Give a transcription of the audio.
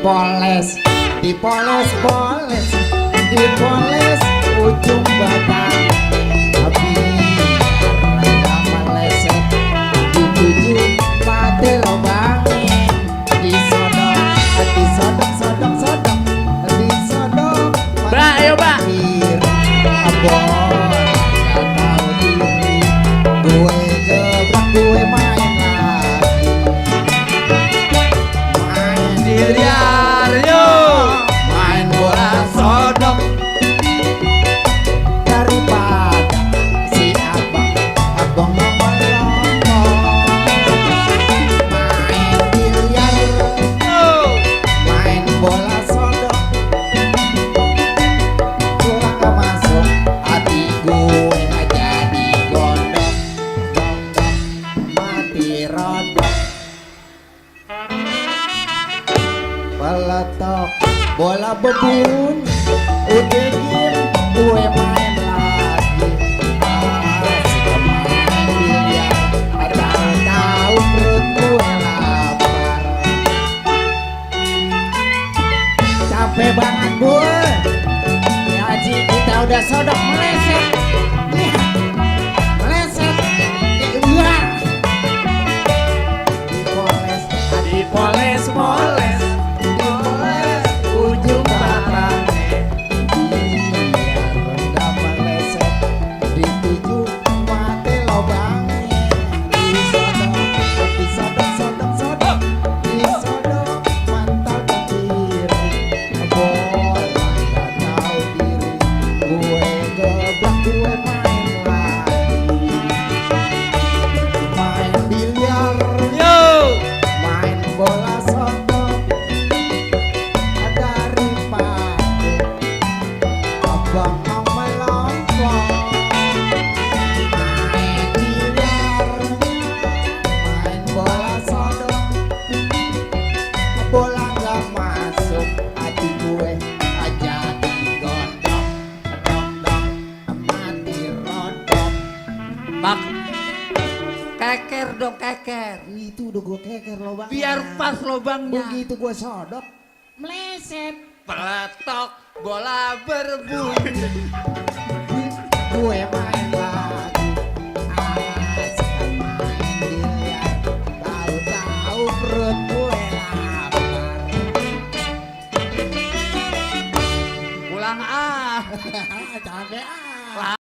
dipoles dipoles ujung batang tapi nggak meleset dituju mati lubangnya disodok disodok Mbak, ayo Mbak. abon nggak tahu diri gue gebrak gue main lagi main Biliar yuk. main bola sodok daripada si abang melongo main biliar main bola sodok bola gak masuk hati gue jadi gondok dong mati rodok peletok bola bebun udah game gue main lagi asik main biliar tahu perut gue lapar capek banget gue ya Haji kita udah sodok meleset nih meleset iya dipoles Dipoles moles. dipoles ujung batangnya biar nggak meleset dituju mati lubangnya disodok disodok mantap ke kiri bola nggak tahu diri gue gebrak gue main lagi main biliar Yuk. main bola sodok daripada abang mau melompong main biliar main bola sodok bola nggak masuk hati gue aja digondok dong mati rodok Bak. Keker dong keker. itu udah gue keker lubangnya Biar pas lubangnya. begitu gue sodok meleset Peletok bola berbunyi. gue main lagi asik main biliar tahu-tahu perut gue lapar Pulang ah. capek ah